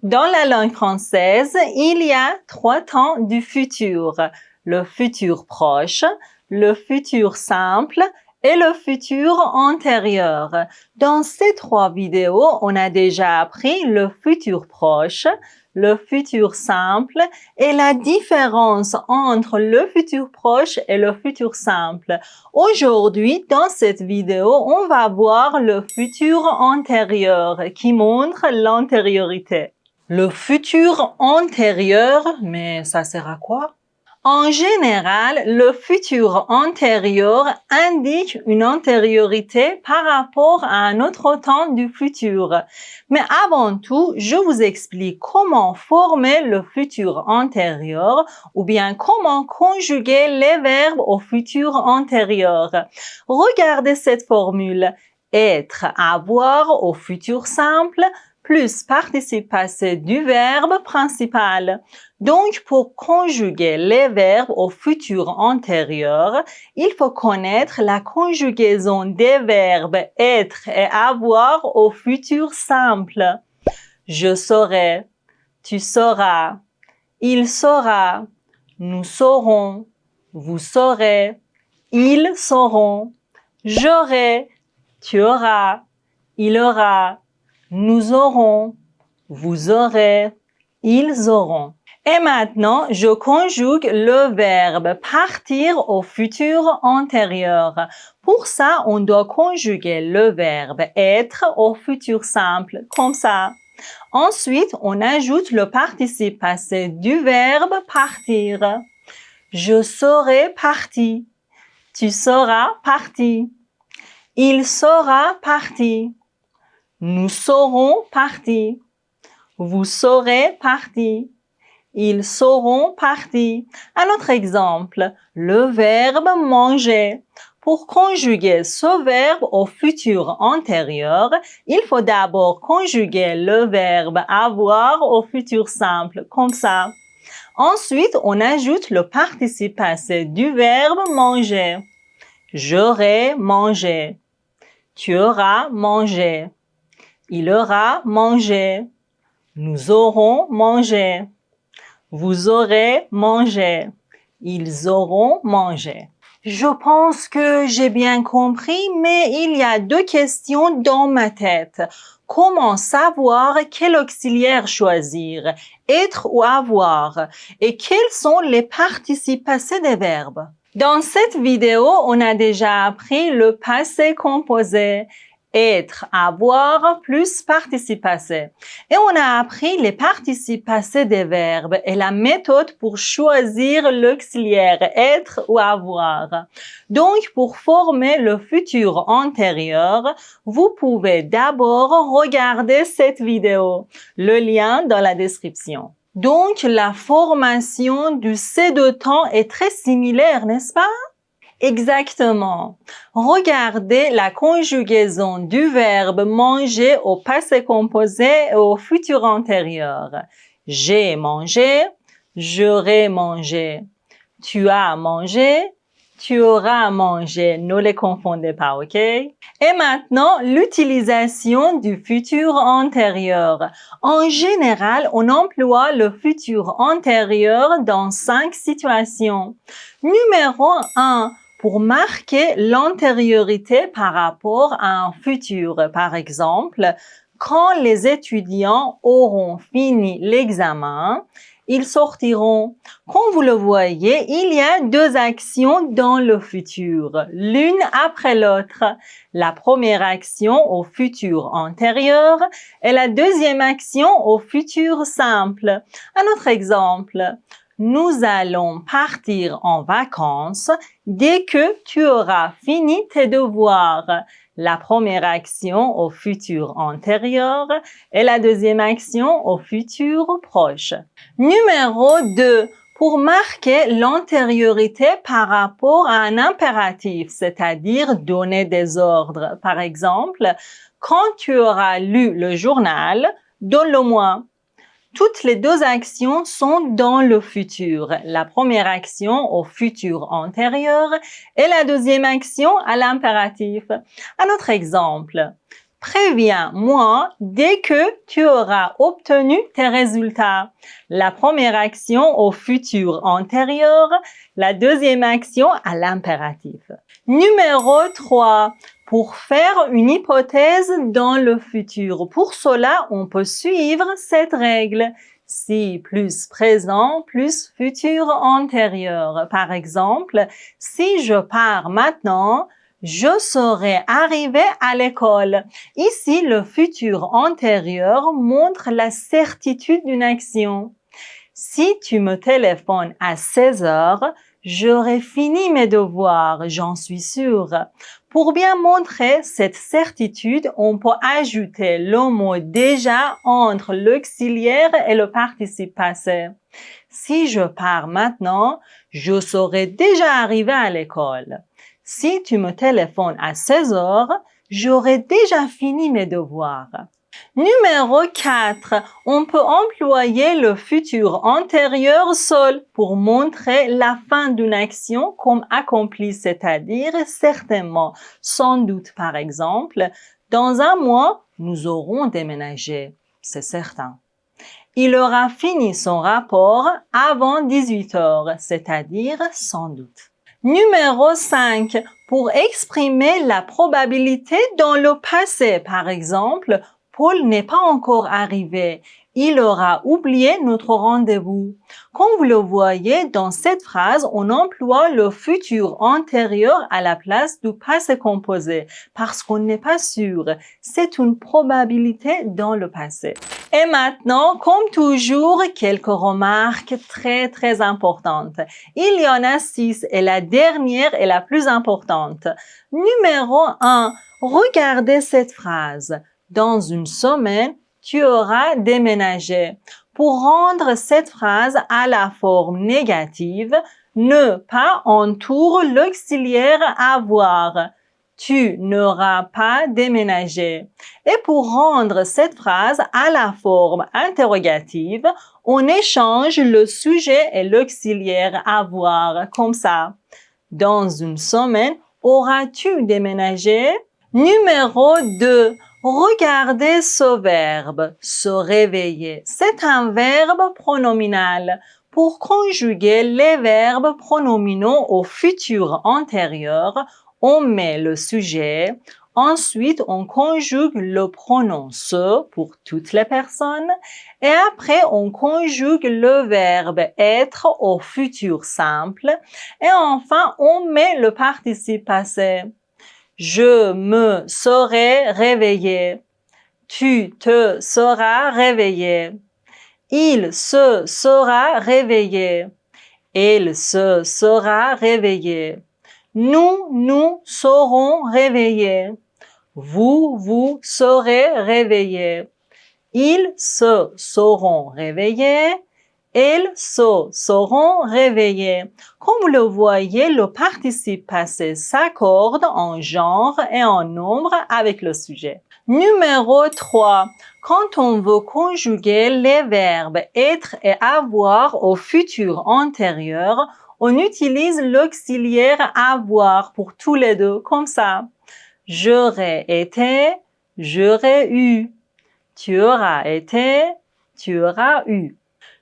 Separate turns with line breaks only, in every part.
Dans la langue française, il y a 3 temps du futur. Le futur proche, le futur simple et le futur antérieur. Dans ces 3 vidéos, on a déjà appris le futur proche, le futur simple et la différence entre le futur proche et le futur simple. Aujourd'hui, dans cette vidéo, on va voir le futur antérieur qui montre l'antériorité. Le futur antérieur, mais ça sert à quoi? En général, le futur antérieur indique une antériorité par rapport à un autre temps du futur. Mais avant tout, je vous explique comment former le futur antérieur ou bien comment conjuguer les verbes au futur antérieur. Regardez cette formule. Être, avoir au futur simple plus participe passé du verbe principal. Donc, pour conjuguer les verbes au futur antérieur, il faut connaître la conjugaison des verbes être et avoir au futur simple. Je saurai, tu sauras, il saura, nous saurons, vous saurez, ils sauront, j'aurai, tu auras, il aura, nous aurons, vous aurez, ils auront. Et maintenant, je conjugue le verbe partir au futur antérieur. Pour ça, on doit conjuguer le verbe être au futur simple, comme ça. Ensuite, on ajoute le participe passé du verbe partir. Je serai parti. Tu seras parti. Il sera parti. Nous serons partis. Vous serez partis. Ils seront partis. Un autre exemple, le verbe manger. Pour conjuguer ce verbe au futur antérieur, il faut d'abord conjuguer le verbe avoir au futur simple, comme ça. Ensuite, on ajoute le participe passé du verbe manger. J'aurai mangé. Tu auras mangé. Il aura mangé. Nous aurons mangé. Vous aurez mangé. Ils auront mangé. Je pense que j'ai bien compris, mais il y a 2 questions dans ma tête. Comment savoir quel auxiliaire choisir, être ou avoir? Et quels sont les participes passés des verbes? Dans cette vidéo, on a déjà appris le passé composé. Être, avoir, plus participe passé. Et on a appris les participes passés des verbes et la méthode pour choisir l'auxiliaire être ou avoir. Donc, pour former le futur antérieur, vous pouvez d'abord regarder cette vidéo. Le lien dans la description. Donc, la formation du C2 temps est très similaire, n'est-ce pas? Exactement. Regardez la conjugaison du verbe manger au passé composé et au futur antérieur. J'ai mangé, j'aurai mangé. Tu as mangé, tu auras mangé. Ne les confondez pas, ok? Et maintenant, l'utilisation du futur antérieur. En général, on emploie le futur antérieur dans 5 situations. Numéro 1. Pour marquer l'antériorité par rapport à un futur. Par exemple, quand les étudiants auront fini l'examen, ils sortiront. Comme vous le voyez, il y a 2 actions dans le futur, l'une après l'autre. La première action au futur antérieur et la deuxième action au futur simple. Un autre exemple. Nous allons partir en vacances dès que tu auras fini tes devoirs. La première action au futur antérieur et la deuxième action au futur proche. Numéro 2. Pour marquer l'antériorité par rapport à un impératif, c'est-à-dire donner des ordres. Par exemple, quand tu auras lu le journal, donne-le-moi. Toutes les 2 actions sont dans le futur. La première action au futur antérieur et la deuxième action à l'impératif. Un autre exemple. Préviens-moi dès que tu auras obtenu tes résultats. La première action au futur antérieur, la deuxième action à l'impératif. Numéro 3. Pour faire une hypothèse dans le futur. Pour cela, on peut suivre cette règle. Si plus présent plus futur antérieur. Par exemple, si je pars maintenant, je serai arrivé à l'école. Ici, le futur antérieur montre la certitude d'une action. Si tu me téléphones à 16 heures, j'aurai fini mes devoirs, j'en suis sûre. Pour bien montrer cette certitude, on peut ajouter le mot déjà entre l'auxiliaire et le participe passé. Si je pars maintenant, je serai déjà arrivé à l'école. Si tu me téléphones à 16 heures, j'aurai déjà fini mes devoirs. Numéro 4. On peut employer le futur antérieur seul pour montrer la fin d'une action comme accomplie, c'est-à-dire certainement, sans doute par exemple, dans un mois, nous aurons déménagé, c'est certain. Il aura fini son rapport avant 18 heures, c'est-à-dire sans doute. Numéro 5. Pour exprimer la probabilité dans le passé, par exemple, Paul n'est pas encore arrivé. Il aura oublié notre rendez-vous. Comme vous le voyez, dans cette phrase, on emploie le futur antérieur à la place du passé composé parce qu'on n'est pas sûr. C'est une probabilité dans le passé. Et maintenant, comme toujours, quelques remarques très importantes. Il y en a 6 et la dernière est la plus importante. Numéro 1. Regardez cette phrase. Dans une semaine, tu auras déménagé. Pour rendre cette phrase à la forme négative, ne pas entoure l'auxiliaire avoir. Tu n'auras pas déménagé. Et pour rendre cette phrase à la forme interrogative, on échange le sujet et l'auxiliaire avoir comme ça. Dans une semaine, auras-tu déménagé? Numéro 2. Regardez ce verbe, se réveiller. C'est un verbe pronominal. Pour conjuguer les verbes pronominaux au futur antérieur, on met le sujet. Ensuite, on conjugue le pronom se pour toutes les personnes. Et après, on conjugue le verbe être au futur simple. Et enfin, on met le participe passé. Je me serai réveillé. Tu te seras réveillé. Il se sera réveillé. Elle se sera réveillée. Nous serons réveillés. Vous serez réveillés. Ils se seront réveillés. Elles se seront réveillées. Comme vous le voyez, le participe passé s'accorde en genre et en nombre avec le sujet. Numéro 3. Quand on veut conjuguer les verbes être et avoir au futur antérieur, on utilise l'auxiliaire avoir pour tous les deux, comme ça. J'aurais été, j'aurais eu. Tu auras été, tu auras eu.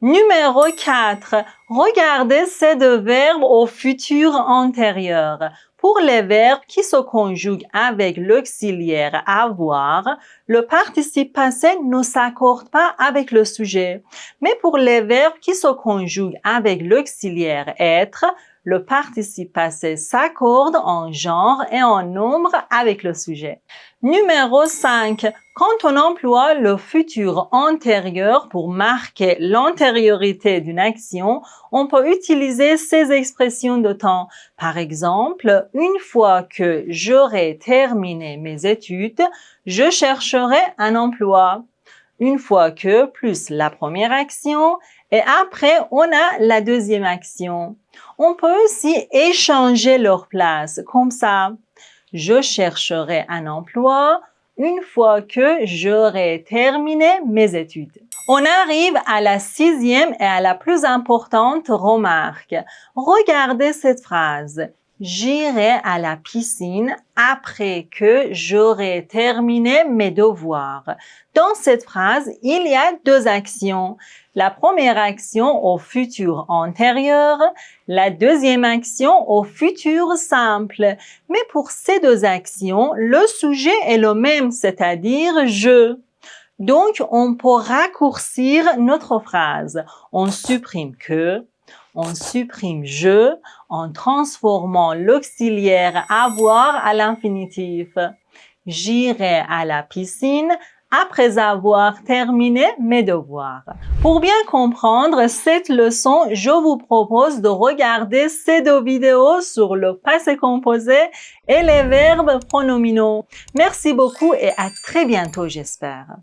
Numéro 4. Regardez ces deux verbes au futur antérieur. Pour les verbes qui se conjuguent avec l'auxiliaire avoir, le participe passé ne s'accorde pas avec le sujet. Mais pour les verbes qui se conjuguent avec l'auxiliaire être, le participe passé s'accorde en genre et en nombre avec le sujet. Numéro 5. Quand on emploie le futur antérieur pour marquer l'antériorité d'une action, on peut utiliser ces expressions de temps. Par exemple, une fois que j'aurai terminé mes études, je chercherai un emploi. Une fois que plus la première action et après on a la deuxième action. On peut aussi échanger leurs places comme ça. Je chercherai un emploi une fois que j'aurai terminé mes études. On arrive à la 6e et à la plus importante remarque. Regardez cette phrase. J'irai à la piscine après que j'aurai terminé mes devoirs. Dans cette phrase, il y a deux actions. La première action au futur antérieur, la deuxième action au futur simple. Mais pour ces deux actions, le sujet est le même, c'est-à-dire je. Donc, on peut raccourcir notre phrase. On supprime que, on supprime je en transformant l'auxiliaire avoir à l'infinitif. J'irai à la piscine après avoir terminé mes devoirs. Pour bien comprendre cette leçon, je vous propose de regarder ces deux vidéos sur le passé composé et les verbes pronominaux. Merci beaucoup et à très bientôt, j'espère.